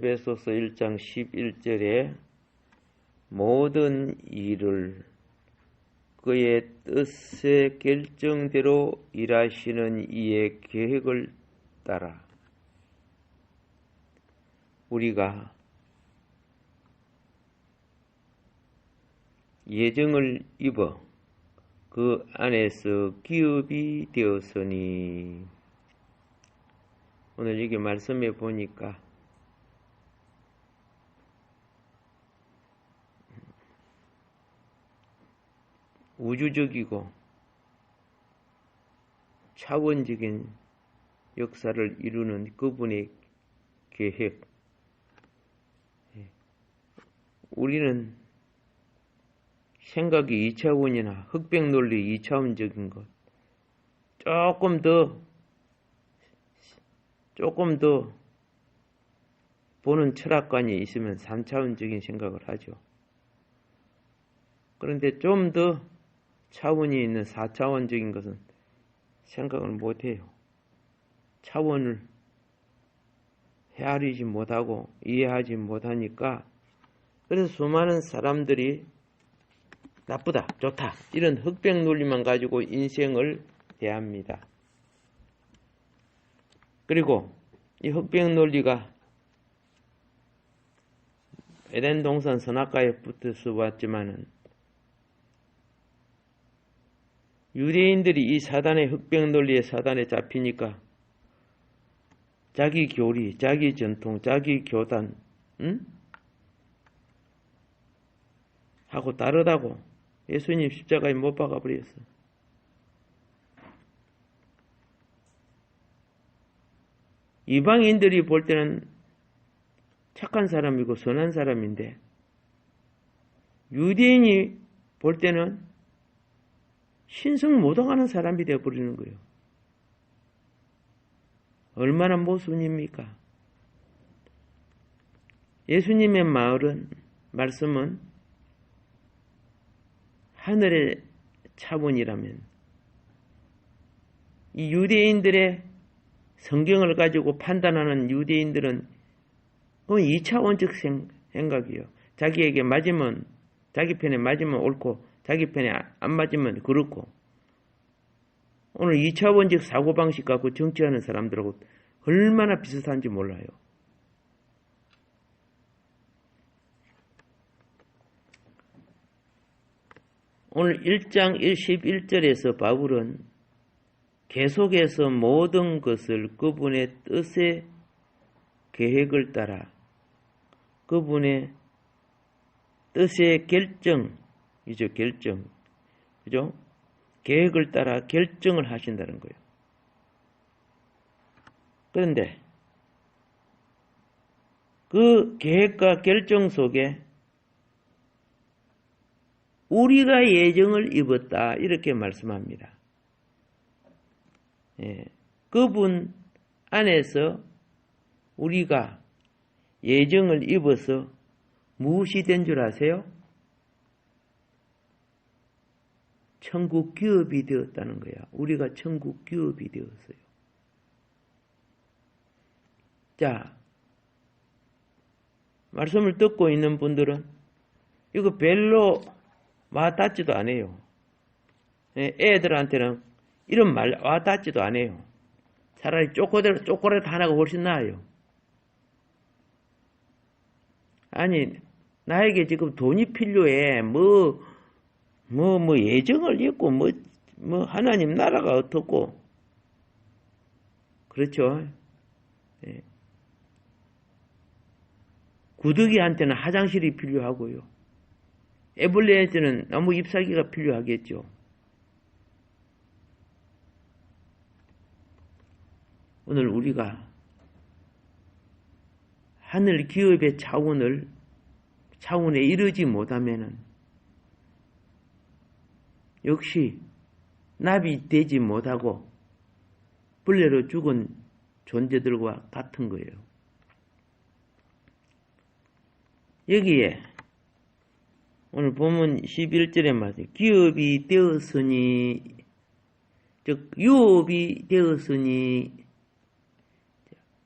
에베소서 1장 11절에 모든 일을 그의 뜻의 결정대로 일하시는 이의 계획을 따라 우리가 예정을 입어 그 안에서 기업이 되었으니, 오늘 여기 말씀해 보니까 우주적이고 차원적인 역사를 이루는 그분의 계획. 우리는 생각이 2차원이나 흑백논리 2차원적인 것, 조금 더 보는 철학관이 있으면 3차원적인 생각을 하죠. 그런데 좀 더 차원이 있는 4차원적인 것은 생각을 못해요. 차원을 헤아리지 못하고 이해하지 못하니까, 그래서 수많은 사람들이 나쁘다, 좋다, 이런 흑백 논리만 가지고 인생을 대합니다. 그리고 이 흑백 논리가 에덴 동산 선악과에 붙어서 왔지만은, 유대인들이 이 사단의 흑백 논리의 사단에 잡히니까 자기 교리, 자기 전통, 자기 교단 하고 다르다고 예수님 십자가에 못 박아 버렸어. 이방인들이 볼 때는 착한 사람이고 선한 사람인데, 유대인이 볼 때는 신성 모독하는 사람이 되어버리는 거예요. 얼마나 모순입니까? 예수님의 말씀은 하늘의 차원이라면, 이 유대인들의 성경을 가지고 판단하는 유대인들은 그건 2차원적 생각이에요. 자기에게 맞으면, 자기 편에 맞으면 옳고 자기 편에 안 맞으면 그렇고. 오늘 2차원적 사고방식 갖고 정치하는 사람들하고 얼마나 비슷한지 몰라요. 오늘 1장 11절에서 바울은 계속해서 모든 것을 그분의 뜻의 계획을 따라, 그분의 뜻의 결정이죠, 결정. 그죠? 계획을 따라 결정을 하신다는 거예요. 그런데 그 계획과 결정 속에 우리가 예정을 입었다, 이렇게 말씀합니다. 그분 안에서 우리가 예정을 입어서 무엇이 된 줄 아세요? 천국 기업이 되었다는 거야. 우리가 천국 기업이 되었어요. 자, 말씀을 듣고 있는 분들은 이거 별로 와닿지도 않아요. 애들한테는 이런 말 와닿지도 않아요. 차라리 초콜릿 하나가 훨씬 나아요. 아니, 나에게 지금 돈이 필요해. 예정을 입고, 하나님 나라가 어떻고. 그렇죠. 구더기한테는 화장실이 필요하고요. 애벌레한테는 나무 잎사귀가 필요하겠죠. 오늘 우리가 하늘 기업의 차원에 이르지 못하면은 역시 납이 되지 못하고 벌레로 죽은 존재들과 같은 거예요. 여기에 오늘 본문 11절에 말씀, 기업이 되었으니, 즉 유업이 되었으니,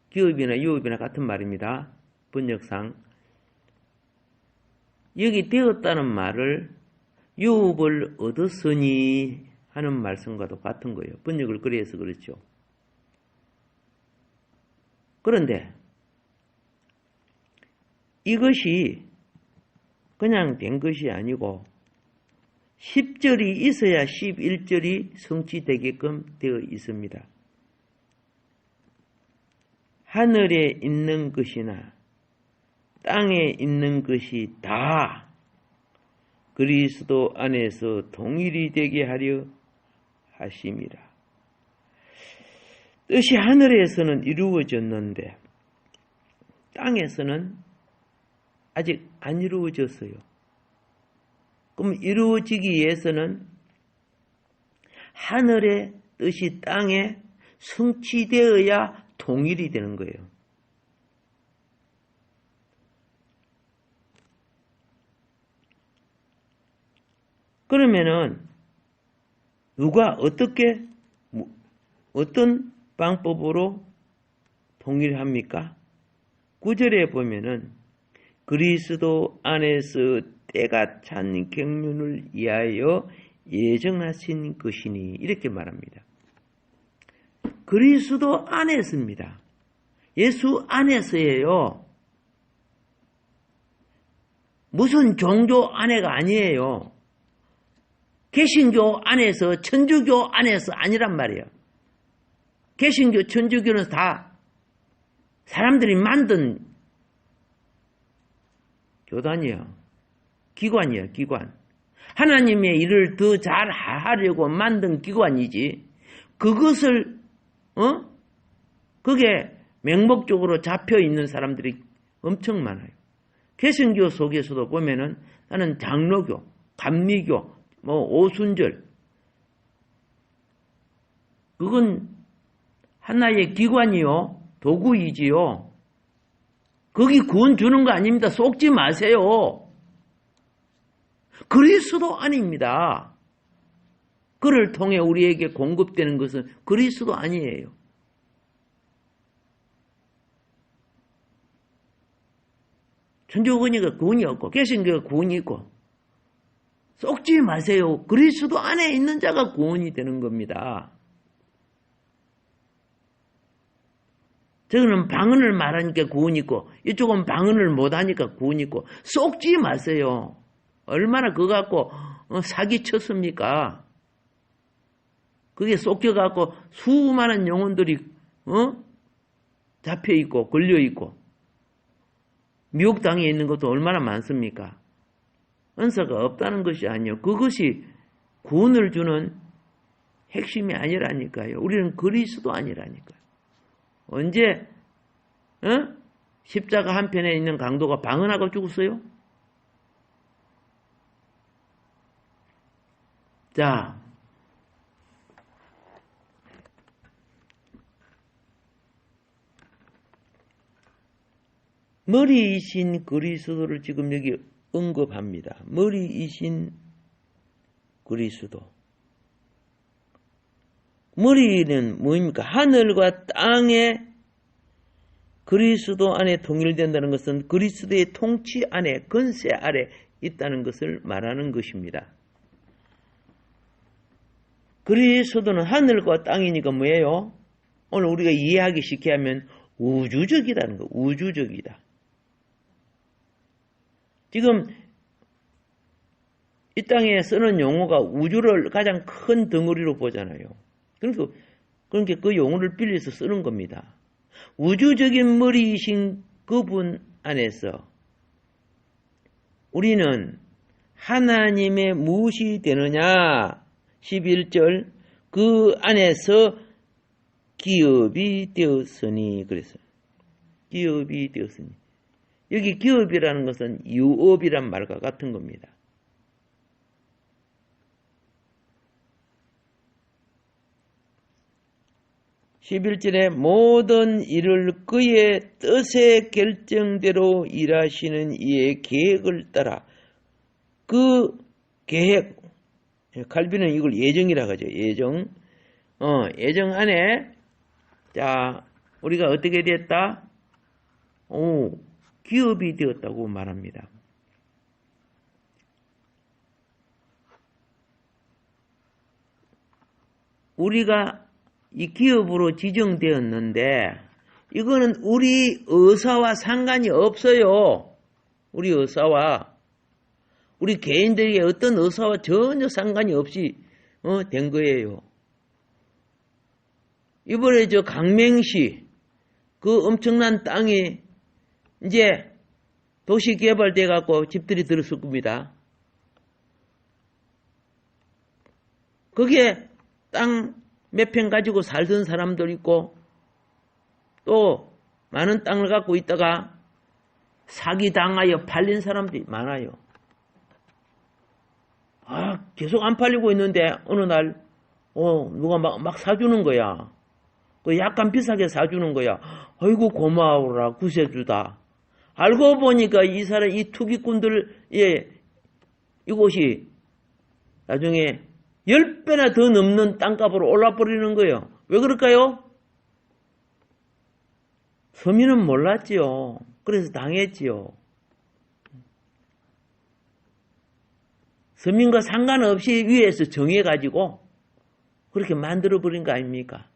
기업이나 유업이나 같은 말입니다. 번역상. 여기 되었다는 말을 유업을 얻었으니 하는 말씀과도 같은 거예요. 번역을 그래서 그렇죠. 그런데 이것이 그냥 된 것이 아니고 10절이 있어야 11절이 성취되게끔 되어 있습니다. 하늘에 있는 것이나 땅에 있는 것이 다 그리스도 안에서 동일이 되게 하려 하심이라. 뜻이 하늘에서는 이루어졌는데 땅에서는 아직 안 이루어졌어요. 그럼 이루어지기 위해서는 하늘의 뜻이 땅에 성취되어야 동일이 되는 거예요. 그러면은 누가 어떻게 어떤 방법으로 동일합니까? 9절에 보면은 그리스도 안에서 때가 찬 경륜을 위하여 예정하신 것이니 이렇게 말합니다. 그리스도 안에서입니다. 예수 안에서예요. 무슨 종교 안에가 아니에요. 개신교 안에서 천주교 안에서 아니란 말이에요. 개신교 천주교는 다 사람들이 만든 교단이에요. 기관이에요. 기관. 하나님의 일을 더 잘 하려고 만든 기관이지. 그것을 그게 맹목적으로 잡혀 있는 사람들이 엄청 많아요. 개신교 속에서도 보면은 나는 장로교, 감리교, 오순절 그건 하나의 기관이요. 도구이지요. 거기 구원 주는 거 아닙니다. 속지 마세요. 그리스도 아닙니다. 그를 통해 우리에게 공급되는 것은 그리스도 아니에요. 천주교니까 구원이 없고 개신교가 구원이 있고 속지 마세요. 그리스도 안에 있는 자가 구원이 되는 겁니다. 저거는 방언을 말하니까 구원이 있고 이쪽은 방언을 못하니까 구원이 있고 속지 마세요. 얼마나 그거 갖고 사기쳤습니까? 그게 속여갖고 수많은 영혼들이 잡혀있고 걸려있고 미혹당해 있는 것도 얼마나 많습니까? 은사가 없다는 것이 아니요. 그것이 구원을 주는 핵심이 아니라니까요. 우리는 그리스도 아니라니까요. 언제 십자가 한편에 있는 강도가 방언하고 죽었어요? 자, 머리이신 그리스도를 지금 여기 언급합니다. 머리이신 그리스도. 머리는 뭐입니까? 하늘과 땅에 그리스도 안에 통일된다는 것은 그리스도의 통치 안에, 권세 아래 있다는 것을 말하는 것입니다. 그리스도는 하늘과 땅이니까 뭐예요? 오늘 우리가 이해하기 쉽게 하면 우주적이라는 거, 우주적이다. 지금 이 땅에 쓰는 용어가 우주를 가장 큰 덩어리로 보잖아요. 그러니까 그 용어를 빌려서 쓰는 겁니다. 우주적인 머리이신 그분 안에서 우리는 하나님의 무엇이 되느냐? 11절 그 안에서 기업이 되었으니 그랬어요. 기업이 되었으니 여기 기업이라는 것은 유업이란 말과 같은 겁니다. (11절에) 모든 일을 그의 뜻의 결정대로 일하시는 이의 계획을 따라 그 계획, 칼빈은 이걸 예정이라고 하죠. 예정. 예정 안에 자 우리가 어떻게 됐다? 기업이 되었다고 말합니다. 우리가 이 기업으로 지정되었는데 이거는 우리 의사와 상관이 없어요. 우리 의사와 우리 개인들에게 어떤 의사와 전혀 상관이 없이 된 거예요. 이번에 저 강명시 그 엄청난 땅이 이제 도시 개발돼 갖고 집들이 들었을 겁니다. 거기에 땅 몇 평 가지고 살던 사람들 있고 또 많은 땅을 갖고 있다가 사기당하여 팔린 사람들이 많아요. 계속 안 팔리고 있는데 어느 날 누가 막 사주는 거야. 그 약간 비싸게 사주는 거야. 아이고 고마워라 구세주다. 알고 보니까 이 사람 이 투기꾼들 이곳이 나중에 10배나 더 넘는 땅값으로 올라버리는 거예요. 왜 그럴까요? 서민은 몰랐지요. 그래서 당했지요. 서민과 상관없이 위에서 정해가지고 그렇게 만들어버린 거 아닙니까?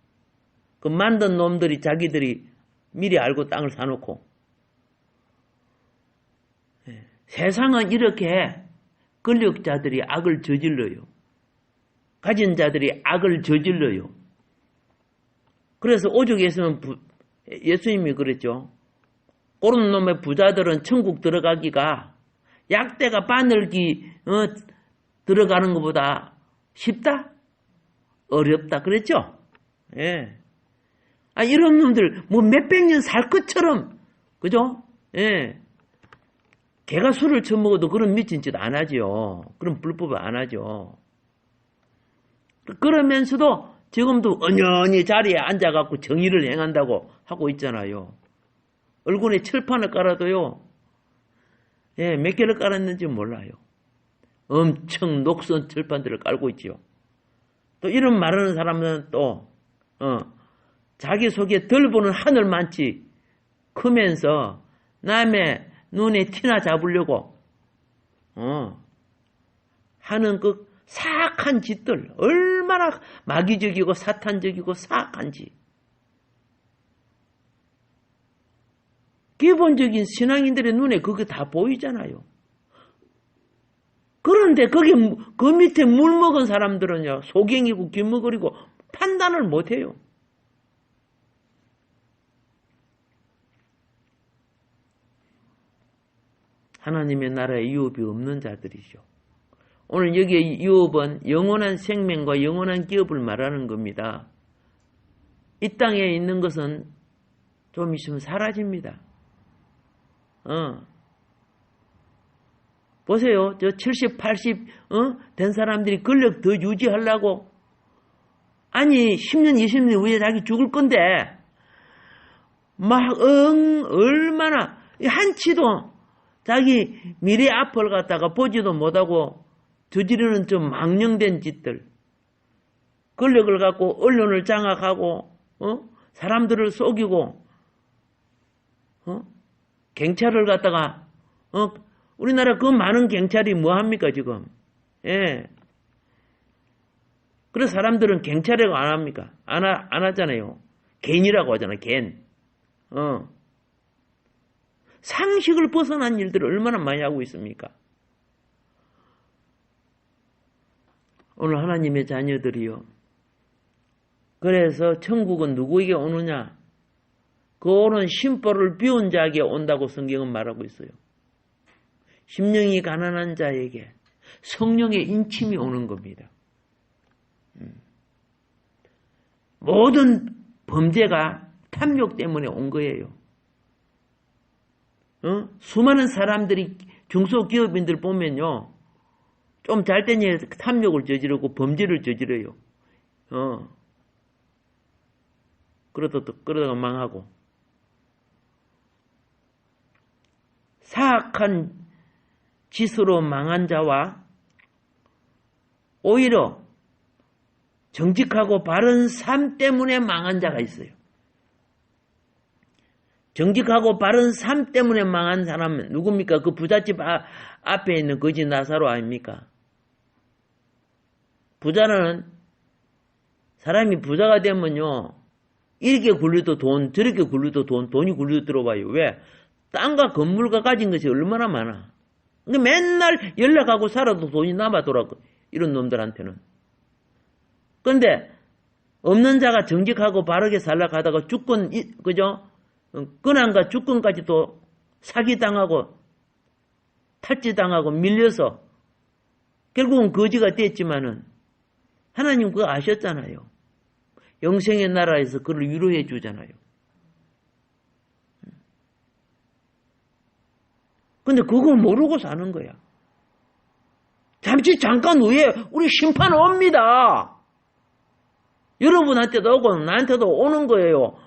그 만든 놈들이 자기들이 미리 알고 땅을 사놓고. 세상은 이렇게 권력자들이 악을 저질러요. 가진 자들이 악을 저질러요. 그래서 오죽에서는 예수님이 그랬죠. 그런 놈의 부자들은 천국 들어가기가 약대가 바늘기 들어가는 것보다 쉽다? 어렵다. 그랬죠? 예. 이런 놈들 뭐 몇백 년 살 것처럼 그죠? 예. 개가 술을 처먹어도 그런 미친 짓 안 하죠. 그런 불법을 안 하죠. 그러면서도 지금도 언연히 자리에 앉아갖고 정의를 행한다고 하고 있잖아요. 얼굴에 철판을 깔아도요. 몇 개를 깔았는지 몰라요. 엄청 녹슨 철판들을 깔고 있죠. 또 이런 말하는 사람은 또 자기 속에 덜 보는 하늘만치 크면서 남의 눈에 티나 잡으려고 하는 그 사악한 짓들 얼마나 마귀적이고 사탄적이고 사악한지. 기본적인 신앙인들의 눈에 그게 다 보이잖아요. 그런데 거기 그 밑에 물 먹은 사람들은요 소갱이고 귀머거리고 판단을 못해요. 하나님의 나라에 유업이 없는 자들이죠. 오늘 여기에 유업은 영원한 생명과 영원한 기업을 말하는 겁니다. 이 땅에 있는 것은 좀 있으면 사라집니다. 보세요. 저 70, 80 된 사람들이 권력 더 유지하려고 아니 10년, 20년 후에 자기 죽을 건데 막 얼마나 한치도 자기 미래 앞을 갖다가 보지도 못하고 저지르는 좀 망령된 짓들. 권력을 갖고 언론을 장악하고 사람들을 속이고 경찰을 갖다가 우리나라 그 많은 경찰이 뭐합니까 지금. 예. 그래서 사람들은 경찰이라고 안 합니까? 안 하잖아요. 갠이라고 하잖아요. 갠. 상식을 벗어난 일들을 얼마나 많이 하고 있습니까? 오늘 하나님의 자녀들이요. 그래서 천국은 누구에게 오느냐? 그 오는 심벌을 비운 자에게 온다고 성경은 말하고 있어요. 심령이 가난한 자에게 성령의 인침이 오는 겁니다. 모든 범죄가 탐욕 때문에 온 거예요. 수많은 사람들이 중소기업인들 보면요. 좀 잘 때니 탐욕을 저지르고 범죄를 저지르요. 그러다가 망하고. 사악한 짓으로 망한 자와 오히려 정직하고 바른 삶 때문에 망한 자가 있어요. 정직하고 바른 삶 때문에 망한 사람은 누굽니까? 그 부잣집 앞에 있는 거지 나사로 아닙니까? 부자는 사람이 부자가 되면요, 이렇게 굴려도 돈, 저렇게 굴려도 돈, 돈이 굴려 들어와요. 왜? 땅과 건물과 가진 것이 얼마나 많아. 그러니까 맨날 연락하고 살아도 돈이 남아돌아고, 이런 놈들한테는. 그런데 없는 자가 정직하고 바르게 살려고 하다가 주권, 그죠? 권한과 주권까지도 사기당하고 탈취당하고 밀려서 결국은 거지가 됐지만은 하나님 그거 아셨잖아요. 영생의 나라에서 그를 위로해 주잖아요. 근데 그거 모르고 사는 거야. 잠깐 후에 우리 심판 옵니다. 여러분한테도 오고 나한테도 오는 거예요.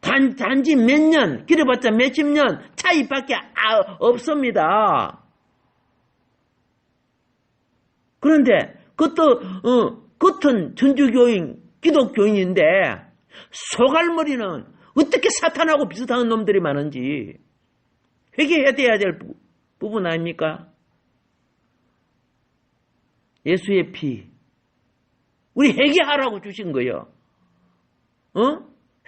단지 몇 년, 길어봤자 몇십 년 차이밖에 없습니다. 그런데 그것도 겉은 천주교인, 기독교인인데 속알머리는 어떻게 사탄하고 비슷한 놈들이 많은지 회개해야 될 부분 아닙니까? 예수의 피, 우리 회개하라고 주신 거예요.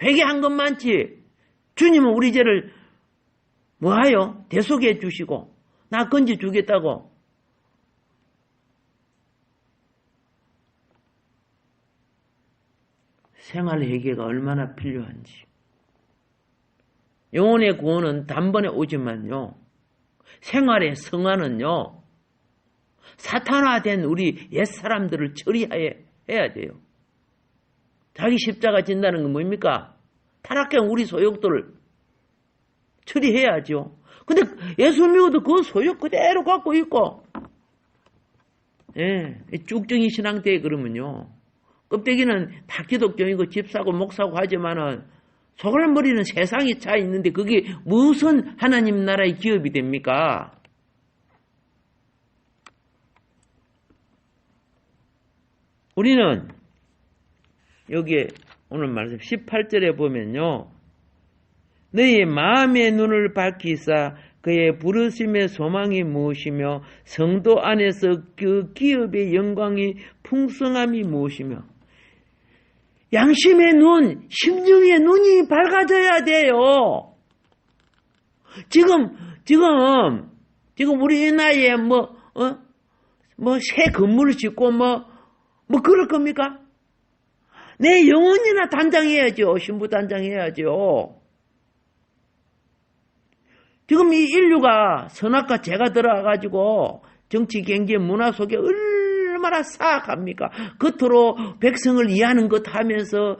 회개한 것 많지. 주님은 우리 죄를 뭐하여? 대속해 주시고 나 건져 주겠다고. 생활 회개가 얼마나 필요한지. 영혼의 구원은 단번에 오지만요, 생활의 성화는요, 사탄화된 우리 옛사람들을 처리해야 돼요. 자기 십자가 진다는 건 뭡니까? 타락한 우리 소욕들을 처리해야죠. 근데 예수 믿어도 그 소욕 그대로 갖고 있고, 쭉정이 신앙대에 그러면요, 껍데기는 다 기독교이고 집사고 목사고 하지만은 속을머리는 세상에 차 있는데 그게 무슨 하나님 나라의 기업이 됩니까? 우리는 여기에 오늘 말씀 18절에 보면요, 너희의 마음의 눈을 밝히사 그의 부르심의 소망이 무엇이며 성도 안에서 그 기업의 영광이 풍성함이 무엇이며, 양심의 눈, 심령의 눈이 밝아져야 돼요. 지금 우리 이 나이에 새 건물을 짓고 그럴 겁니까? 내 영혼이나 단장해야죠. 신부 단장해야죠. 지금 이 인류가 선악과 죄가 들어와가지고 정치, 경제, 문화 속에 얼마나 사악합니까? 겉으로 백성을 이해하는 것 하면서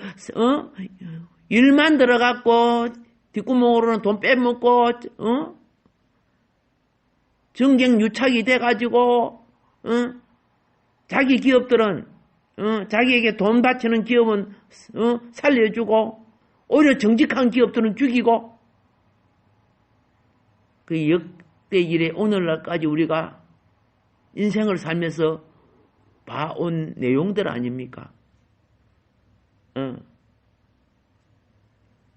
일만 들어갔고 뒷구멍으로는 돈 빼먹고 정경유착이 돼가지고 자기 기업들은 자기에게 돈 바치는 기업은 살려주고 오히려 정직한 기업들은 죽이고, 그 역대 이래 오늘날까지 우리가 인생을 살면서 봐온 내용들 아닙니까?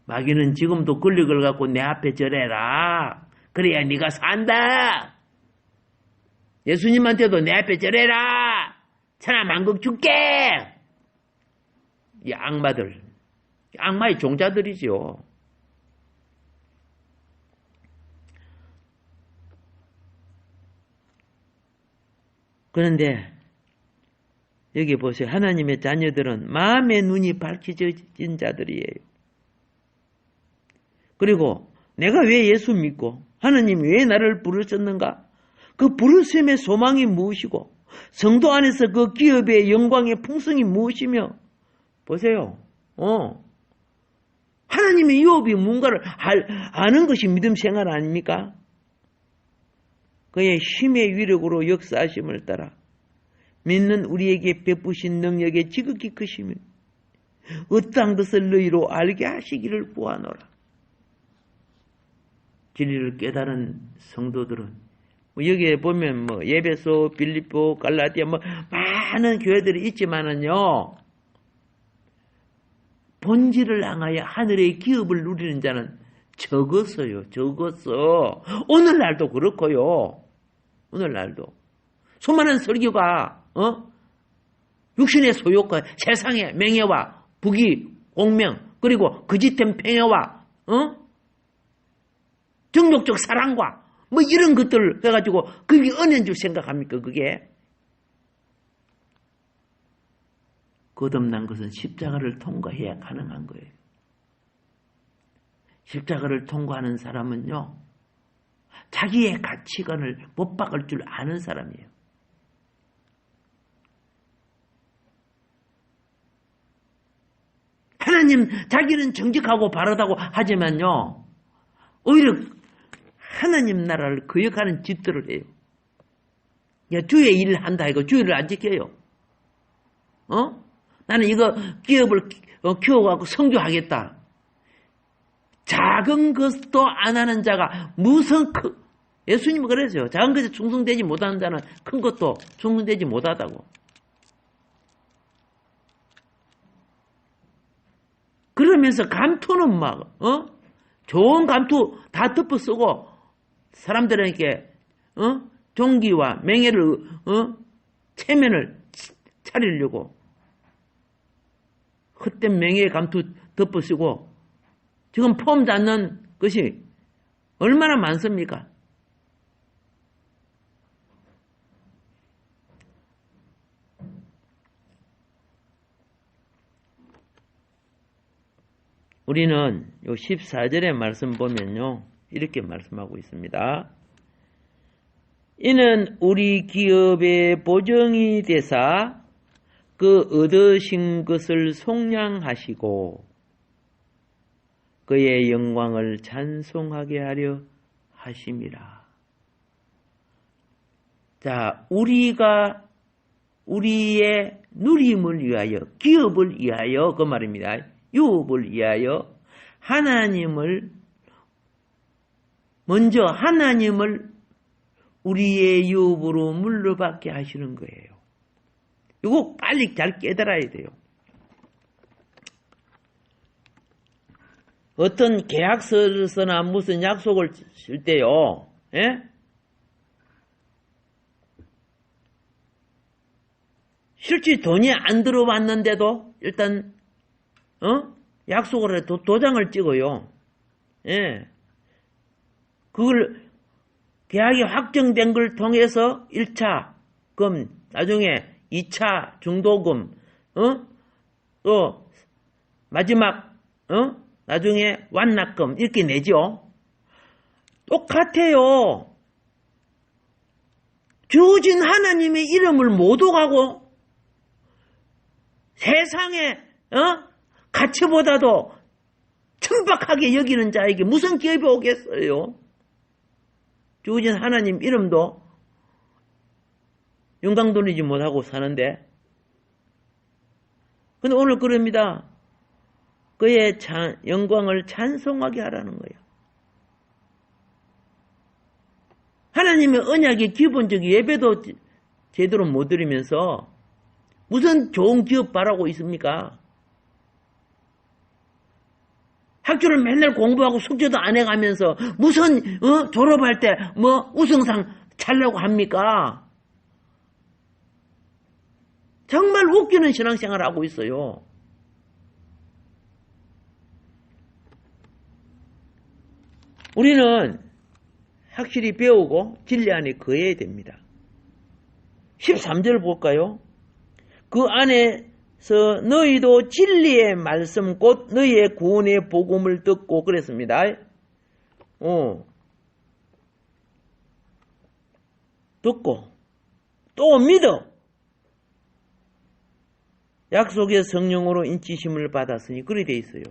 마귀는 지금도 권력을 갖고 내 앞에 절해라. 그래야 네가 산다. 예수님한테도 내 앞에 절해라. 천하만국 줄게. 이 악마들, 악마의 종자들이죠. 그런데 여기 보세요. 하나님의 자녀들은 마음의 눈이 밝혀진 자들이에요. 그리고 내가 왜 예수 믿고 하나님이 왜 나를 부르셨는가? 그 부르심의 소망이 무엇이고 성도 안에서 그 기업의 영광의 풍성이 무엇이며, 보세요. 하나님의 유업이 뭔가를 아는 것이 믿음 생활 아닙니까? 그의 힘의 위력으로 역사하심을 따라 믿는 우리에게 베푸신 능력의 지극히 크심이 어떠한 것을 너희로 알게 하시기를 구하노라. 진리를 깨달은 성도들은 여기에 보면 예배소, 빌립보, 갈라디아 많은 교회들이 있지만은요, 본질을 향하여 하늘의 기업을 누리는 자는 적었어요. 적었어. 오늘날도 그렇고요. 오늘날도. 수많은 설교가 육신의 소욕과 세상의 명예와 부귀, 공명, 그리고 거짓된 평화와 정욕적 사랑과 뭐 이런 것들을 해가지고 그게 은혜인 줄 생각합니까? 그게? 거듭난 것은 십자가를 통과해야 가능한 거예요. 십자가를 통과하는 사람은요, 자기의 가치관을 못 박을 줄 아는 사람이에요. 하나님, 자기는 정직하고 바르다고 하지만요, 오히려 하나님 나라를 거역하는 짓들을 해요. 야, 주의 일을 한다 이거 주의를 안 지켜요. 나는 이거 기업을 키워가고 성교하겠다. 작은 것도 안 하는 자가 무슨 예수님은 그랬어요. 작은 것에 충성되지 못하는 자는 큰 것도 충성되지 못하다고. 그러면서 감투는 막 좋은 감투 다 덮어 쓰고 사람들에게 종기와 명예를 체면을 차리려고 헛된 명예의 감투 덮어 쓰고 지금 폼 잡는 것이 얼마나 많습니까? 우리는 요 14절의 말씀 보면요. 이렇게 말씀하고 있습니다. 이는 우리 기업의 보정이 되사 그 얻으신 것을 속량하시고 그의 영광을 찬송하게 하려 하심이라. 자, 우리가 우리의 누림을 위하여, 기업을 위하여 그 말입니다. 유업을 위하여 먼저 하나님을 우리의 유업으로 물러받게 하시는 거예요. 이거 빨리 잘 깨달아야 돼요. 어떤 계약서를 쓰나 무슨 약속을 쓸 때요. 예? 실제 돈이 안 들어왔는데도 일단 약속을 해도 도장을 찍어요. 예. 그걸 계약이 확정된 걸 통해서 1차 금, 나중에 2차 중도금, 또 마지막 나중에 완납금 이렇게 내죠. 똑같아요. 주어진 하나님의 이름을 못 오가고 세상에 가치보다도 천박하게 여기는 자에게 무슨 기업이 오겠어요? 주어진 하나님 이름도 영광 돌리지 못하고 사는데. 근데 오늘 그럽니다. 그의 영광을 찬송하게 하라는 거예요. 하나님의 언약의 기본적인 예배도 제대로 못 드리면서 무슨 좋은 기업 바라고 있습니까? 학교를 맨날 공부하고 숙제도 안 해가면서 무슨 졸업할 때 뭐 우승상 차려고 합니까? 정말 웃기는 신앙생활을 하고 있어요. 우리는 확실히 배우고 진리 안에 거해야 됩니다. 13절 볼까요? 그 안에서 너희도 진리의 말씀 곧 너희의 구원의 복음을 듣고 그랬습니다. 듣고 또 믿어 약속의 성령으로 인치심을 받았으니 그리 돼 있어요.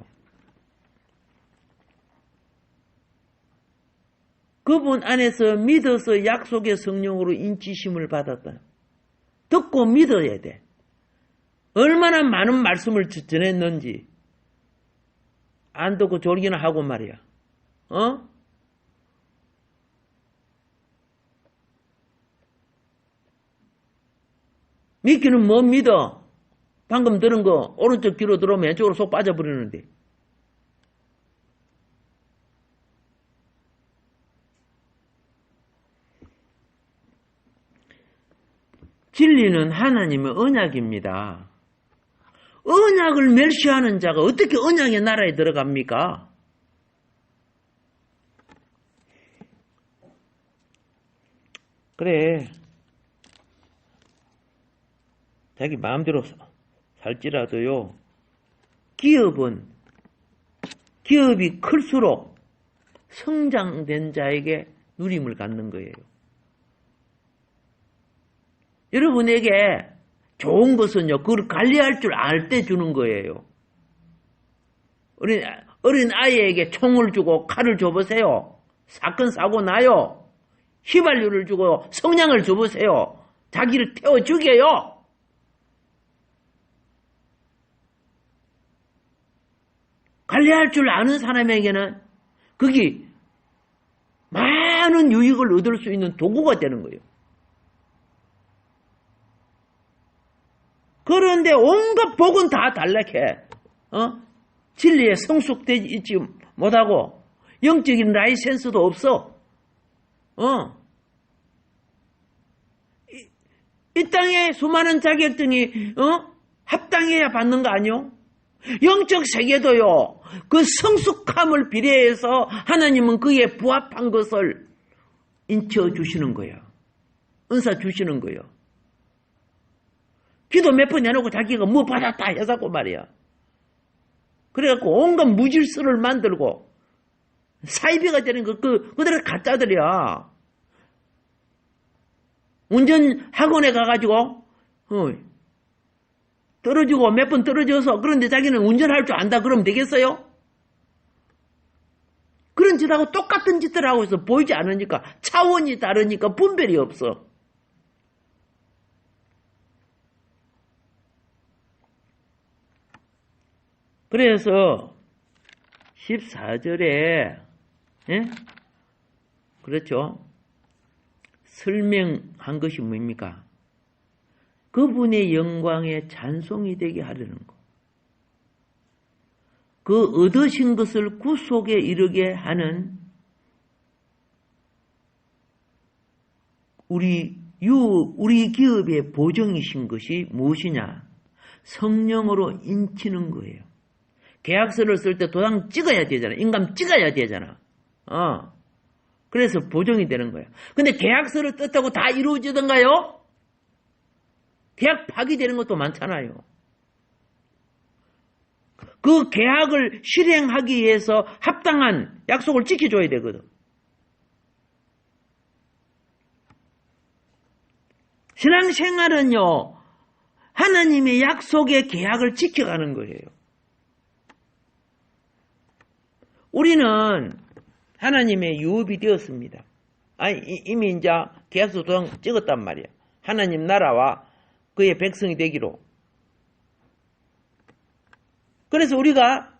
그분 안에서 믿어서 약속의 성령으로 인치심을 받았다. 듣고 믿어야 돼. 얼마나 많은 말씀을 전했는지 안 듣고 졸기나 하고 말이야. 믿기는 뭐 믿어? 방금 들은 거 오른쪽 귀로 들어오면 왼쪽으로 쏙 빠져버리는데. 진리는 하나님의 언약입니다. 언약을 멸시하는 자가 어떻게 언약의 나라에 들어갑니까? 그래. 자기 마음대로 살지라도요. 기업이 클수록 성장된 자에게 누림을 갖는 거예요. 여러분에게 좋은 것은요, 그걸 관리할 줄 알 때 주는 거예요. 어린 아이에게 총을 주고 칼을 줘보세요. 사건, 사고 나요. 휘발유를 주고 성냥을 줘보세요. 자기를 태워 죽여요. 관리할 줄 아는 사람에게는 그게 많은 유익을 얻을 수 있는 도구가 되는 거예요. 그런데 온갖 복은 다 달락해. 진리에 성숙되지 있지 못하고 영적인 라이센스도 없어. 이 땅에 수많은 자격증이 합당해야 받는 거 아니요? 영적 세계도요. 그 성숙함을 비례해서 하나님은 그에 부합한 것을 인쳐 주시는 거예요. 은사 주시는 거예요. 기도 몇 번 해놓고 자기가 뭐 받았다 해서고 말이야. 그래갖고 온갖 무질서를 만들고 사이비가 되는 거 그대로 가짜들이야. 운전 학원에 가가지고 떨어지고 몇 번 떨어져서 그런데 자기는 운전할 줄 안다 그러면 되겠어요? 그런 짓하고 똑같은 짓을 하고 있어. 보이지 않으니까 차원이 다르니까 분별이 없어. 그래서 14절에 그렇죠? 설명한 것이 뭡니까? 그분의 영광에 찬송이 되게 하려는 것. 그 얻으신 것을 구속에 이르게 하는 우리 기업의 보정이신 것이 무엇이냐? 성령으로 인치는 거예요. 계약서를 쓸 때 도장 찍어야 되잖아. 인감 찍어야 되잖아. 그래서 보정이 되는 거예요. 근데 계약서를 뜻하고 다 이루어지던가요? 계약 파기되는 것도 많잖아요. 그 계약을 실행하기 위해서 합당한 약속을 지켜줘야 되거든. 신앙생활은요, 하나님의 약속의 계약을 지켜가는 거예요. 우리는 하나님의 유업이 되었습니다. 이미 이제 계약서 도장 찍었단 말이야. 하나님 나라와 그의 백성이 되기로. 그래서 우리가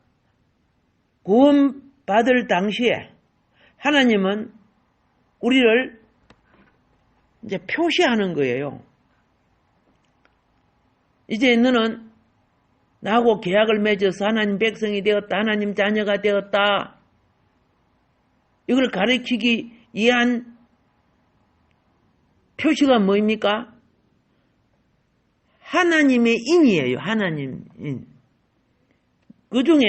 구원받을 당시에 하나님은 우리를 이제 표시하는 거예요. 이제 너는 나하고 계약을 맺어서 하나님 백성이 되었다. 하나님 자녀가 되었다. 이걸 가르치기 위한 표시가 뭐입니까? 하나님의 인이에요. 하나님 인. 그 중에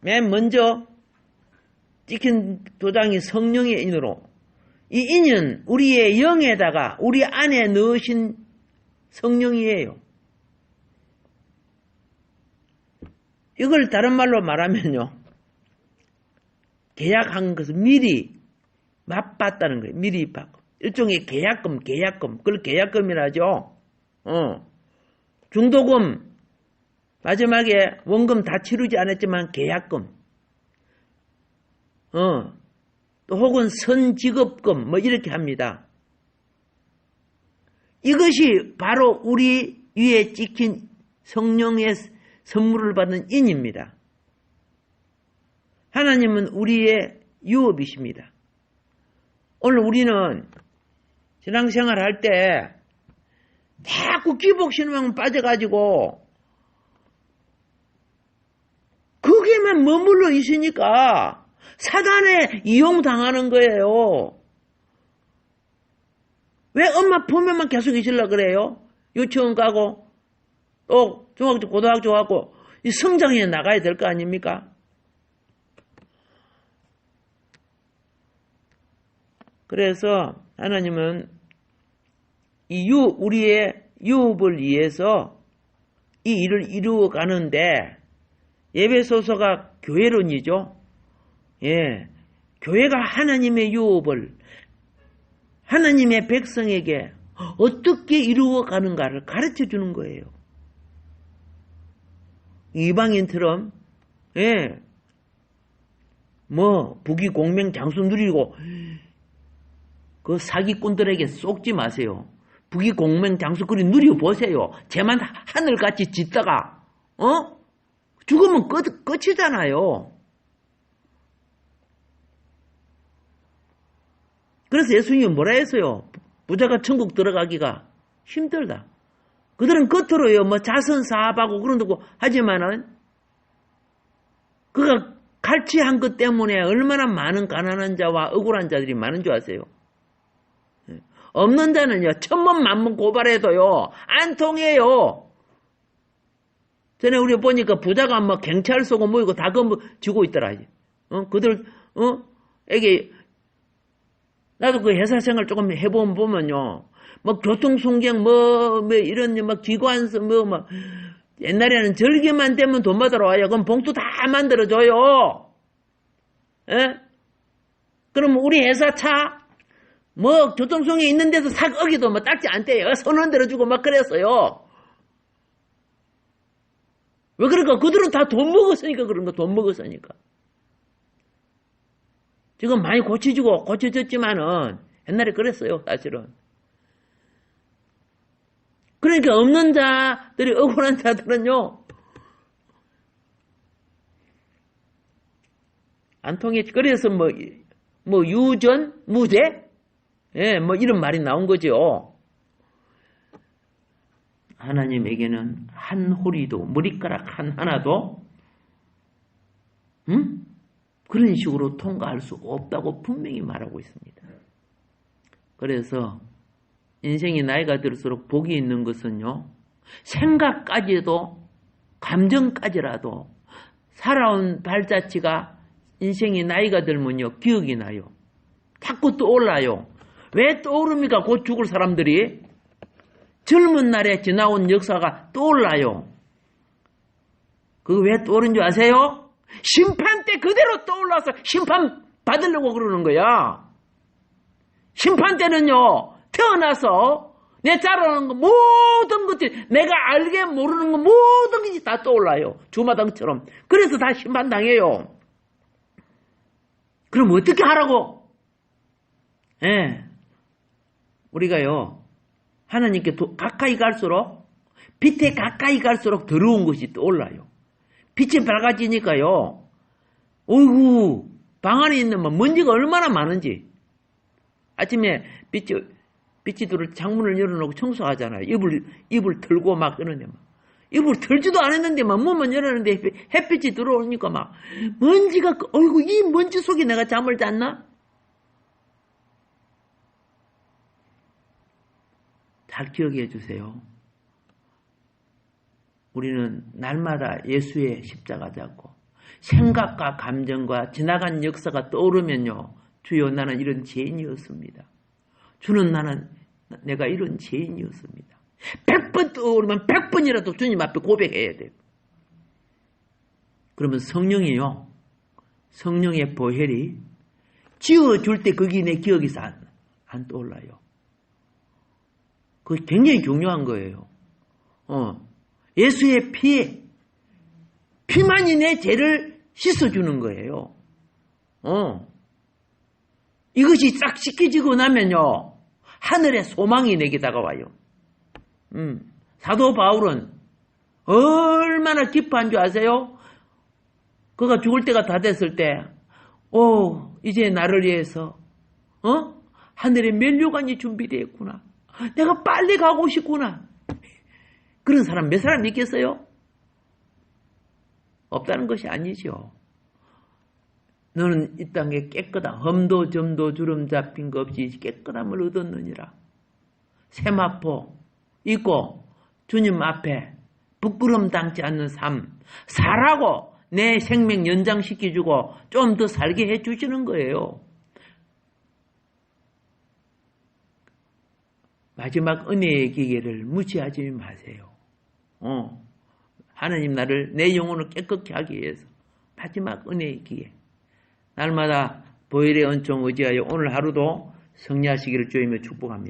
맨 먼저 찍힌 도장이 성령의 인으로, 이 인은 우리의 영에다가 우리 안에 넣으신 성령이에요. 이걸 다른 말로 말하면요, 계약한 것을 미리 맛봤다는 거예요. 미리 받고. 일종의 계약금. 그걸 계약금이라 하죠. 중도금, 마지막에 원금 다 치르지 않았지만 계약금. 또 혹은 선지급금, 뭐 이렇게 합니다. 이것이 바로 우리 위에 찍힌 성령의 선물을 받는 인입니다. 하나님은 우리의 유업이십니다. 오늘 우리는 신앙생활 할 때 자꾸 기복신앙 빠져가지고 안에 머물러 있으니까 사단에 이용당하는 거예요. 왜 엄마 품에만 계속 있으려고 그래요? 유치원 가고 또 중학교 고등학교 가고 이 성장해 나가야 될 거 아닙니까? 그래서 하나님은 우리의 유업을 위해서 이 일을 이루어 가는데 에베소서가 교회론이죠. 예. 교회가 하나님의 유업을 하나님의 백성에게 어떻게 이루어 가는가를 가르쳐 주는 거예요. 이방인처럼 예. 부귀 공명 장수 누리고 그 사기꾼들에게 속지 마세요. 부귀 공명 장수 그리 누려보세요. 쟤만 하늘같이 짓다가 죽으면 끝이잖아요. 그래서 예수님이 뭐라 했어요? 부자가 천국 들어가기가 힘들다. 그들은 겉으로요 자선 사업하고 그런다고 하지만은 그가 갈취한 것 때문에 얼마나 많은 가난한 자와 억울한 자들이 많은 줄 아세요? 없는 자는요, 1000번 만번 고발해도요, 안 통해요. 전에 우리 보니까 부자가 경찰서고 뭐이고 다 지고 있더라. 에게, 나도 그 회사 생활 조금 해보면요, 교통순경, 이런, 기관서, 옛날에는 절기만 되면 돈 받으러 와요. 그럼 봉투 다 만들어줘요. 예? 그럼 우리 회사 차, 교통성에 있는데도 어기도 딱지 안 떼요. 손흔 들어주고 그랬어요. 왜 그럴까? 그들은 다 돈 먹었으니까 그런 거, 돈 먹었으니까. 지금 많이 고쳐졌지만은, 옛날에 그랬어요, 사실은. 그러니까 없는 자들이, 억울한 자들은요, 안 통했지. 그래서 유전, 무죄? 예, 이런 말이 나온 거죠. 하나님에게는 한 호리도, 머리카락 하나도, 그런 식으로 통과할 수 없다고 분명히 말하고 있습니다. 그래서, 인생이 나이가 들수록 복이 있는 것은요, 생각까지도, 감정까지라도, 살아온 발자취가 인생이 나이가 들면요, 기억이 나요. 자꾸 떠올라요. 왜 떠오릅니까? 곧 죽을 사람들이. 젊은 날에 지나온 역사가 떠올라요. 그거 왜 떠오른 줄 아세요? 심판 때 그대로 떠올라서 심판 받으려고 그러는 거야. 심판 때는요, 태어나서 내 자라는 거 모든 것들이 내가 알게 모르는 거 모든 것이 다 떠올라요. 주마등처럼. 그래서 다 심판당해요. 그럼 어떻게 하라고? 예. 우리가요, 하나님께 가까이 갈수록, 빛에 가까이 갈수록 더러운 것이 떠올라요. 빛이 밝아지니까요, 어이구, 방 안에 있는 먼지가 얼마나 많은지. 아침에 빛이 들어 창문을 열어놓고 청소하잖아요. 이불 털고 그러네. 이불 털지도 않았는데 문만 열었는데 햇빛이 들어오니까 먼지가, 어이구, 이 먼지 속에 내가 잠을 잤나? 잘 기억해 주세요. 우리는 날마다 예수의 십자가 잡고 생각과 감정과 지나간 역사가 떠오르면요. 주여 나는 이런 죄인이었습니다. 주는 내가 이런 죄인이었습니다. 100번 떠오르면 100번이라도 주님 앞에 고백해야 돼요. 그러면 성령의 보혈이 지어줄 때 거기 내 기억에서 안 떠올라요. 그게 굉장히 중요한 거예요. 예수의 피만이 내 죄를 씻어주는 거예요. 이것이 싹 씻겨지고 나면요, 하늘의 소망이 내게 다가와요. 사도 바울은 얼마나 기뻐한 줄 아세요? 그가 죽을 때가 다 됐을 때, 이제 나를 위해서, 하늘의 면류관이 준비되었구나. 내가 빨리 가고 싶구나. 그런 사람 몇 사람 있겠어요? 없다는 것이 아니죠. 너는 이 땅에 깨끗한 험도 점도 주름 잡힌 것 없이 깨끗함을 얻었느니라. 세마포 있고 주님 앞에 부끄럼 당치 않는 삶 살라고 내 생명 연장시켜주고 좀 더 살게 해주시는 거예요. 마지막 은혜의 기회를 무시하지 마세요. 하나님 나를 내 영혼을 깨끗게 하기 위해서 마지막 은혜의 기회. 날마다 보혈의 은총 의지하여 오늘 하루도 승리하시기를 주님의 축복합니다.